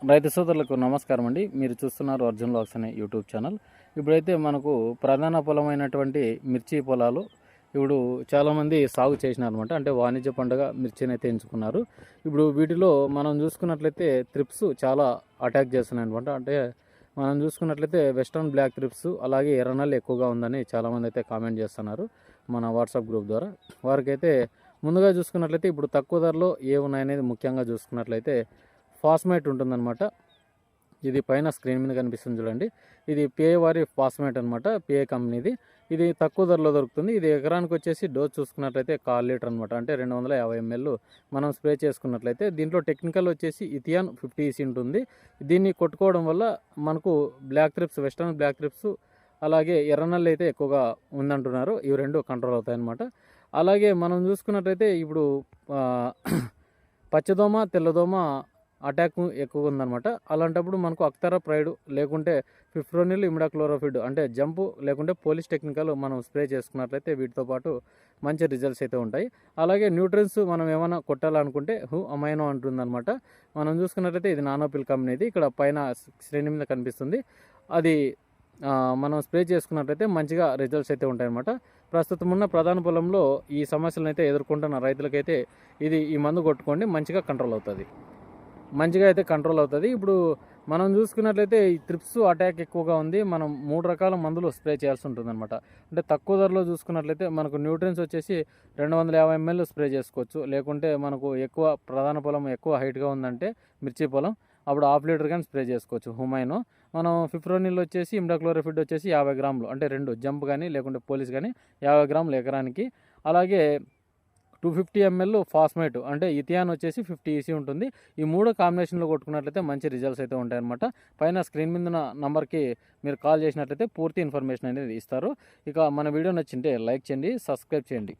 రైతు సోదరులకు నమస్కారం అండి. మీరు చూస్తున్నారు అర్జున్ లాగ్స్ అనే యూట్యూబ్ ఛానల్. ఇప్పుడైతే మనకు ప్రధాన పొలమైనటువంటి మిర్చి పొలాలు ఇప్పుడు చాలామంది సాగు చేసినారనమాట. అంటే వాణిజ్య పండుగ మిర్చిని అయితే ఎంచుకున్నారు. ఇప్పుడు వీటిలో మనం చూసుకున్నట్లయితే త్రిప్స్ చాలా అటాక్ చేస్తున్నాయి అనమాట. అంటే మనం చూసుకున్నట్లయితే వెస్ట్రన్ బ్లాక్ త్రిప్స్ అలాగే ఎర్రనల్లి ఎక్కువగా ఉందని చాలామంది అయితే కామెంట్ చేస్తున్నారు మన వాట్సాప్ గ్రూప్ ద్వారా. వారికైతే ముందుగా చూసుకున్నట్లయితే ఇప్పుడు తక్కువ ధరలో ఏ ఉన్నాయనేది ముఖ్యంగా చూసుకున్నట్లయితే ఫాస్మేట్ ఉంటుందన్నమాట. ఇది పైన స్క్రీన్ మీద కనిపిస్తుంది చూడండి. ఇది పిఏ వారి ఫాస్మేట్ అనమాట, పిఏ కంపెనీది. ఇది తక్కువ ధరలో దొరుకుతుంది. ఇది ఎకరానికి వచ్చేసి డోస్ చూసుకున్నట్లయితే 1/4 లీటర్ అనమాట, అంటే 250 ml మనం స్ప్రే చేసుకున్నట్లయితే. దీంట్లో టెక్నికల్ వచ్చేసి ఇథియాన్ 50 ఉంటుంది. దీన్ని కొట్టుకోవడం వల్ల మనకు black thrips, western black thrips అలాగే ఎర్రనల్లి అయితే ఎక్కువగా ఉందంటున్నారు. ఇవి రెండు కంట్రోల్ అవుతాయన్నమాట. అలాగే మనం చూసుకున్నట్లయితే ఇప్పుడు పచ్చదోమ, తెల్లదోమ అటాక్ ఎక్కువగా ఉందన్నమాట. అలాంటప్పుడు మనకు అక్తరా ప్రైడ్ లేకుంటే ఫిప్రోనిల్, ఇమిడాక్లోరోఫిడ్ అంటే జంపు లేకుంటే పోలీస్ టెక్నికల్ మనం స్ప్రే చేసుకున్నట్లయితే వీటితో పాటు మంచి రిజల్ట్స్ అయితే ఉంటాయి. అలాగే న్యూట్రియన్స్ మనం ఏమైనా కొట్టాలనుకుంటే అమైనో అంటుందన్నమాట. మనం చూసుకున్నట్లయితే ఇది నానోపిల్ కంపెనీది. ఇక్కడ పైన శ్రేణి మీద కనిపిస్తుంది. అది మనం స్ప్రే చేసుకున్నట్లయితే మంచిగా రిజల్ట్స్ అయితే ఉంటాయన్నమాట. ప్రస్తుతం ఉన్న ప్రధాన పొలంలో ఈ సమస్యలను అయితే ఎదుర్కొంటున్న రైతులకైతే ఈ మందు కొట్టుకోండి, మంచిగా కంట్రోల్ అవుతుంది. ఇప్పుడు మనం చూసుకున్నట్లయితే ఈ త్రిప్స్ అటాక్ ఎక్కువగా ఉంది. మనం 3 రకాల మందులు స్ప్రే చేయాల్సి ఉంటుందన్నమాట. అంటే తక్కువ ధరలో చూసుకున్నట్లయితే మనకు న్యూట్రియన్స్ వచ్చేసి 250 ml స్ప్రే చేసుకోవచ్చు. లేకుంటే మనకు ఎక్కువ ప్రధాన పొలం ఎక్కువ హైట్గా ఉందంటే మిర్చి పొలం, అప్పుడు 1/2 లీటర్ కానీ స్ప్రే చేసుకోవచ్చు హుమైనో. మనం ఫిప్రోనిల్ వచ్చేసి, ఇమిడాక్లోరోఫిడ్ వచ్చేసి 50 గ్రాములు, అంటే 2 జంప్ కానీ లేకుంటే పోలీస్ కానీ 50 గ్రాములు ఎకరానికి. అలాగే 250 ml ఫాస్మేట్ అంటే ఇథియాన్ వచ్చేసి 50 EC ఉంటుంది. ఈ 3 కాంబినేషన్లో కొట్టుకున్నట్లయితే మంచి రిజల్ట్స్ అయితే ఉంటాయన్నమాట. పైన స్క్రీన్ మీద ఉన్న నంబర్కి మీరు కాల్ చేసినట్లయితే పూర్తి ఇన్ఫర్మేషన్ అనేది ఇస్తారు. ఇక మన వీడియో నచ్చింటే లైక్ చేయండి, సబ్స్క్రైబ్ చేయండి.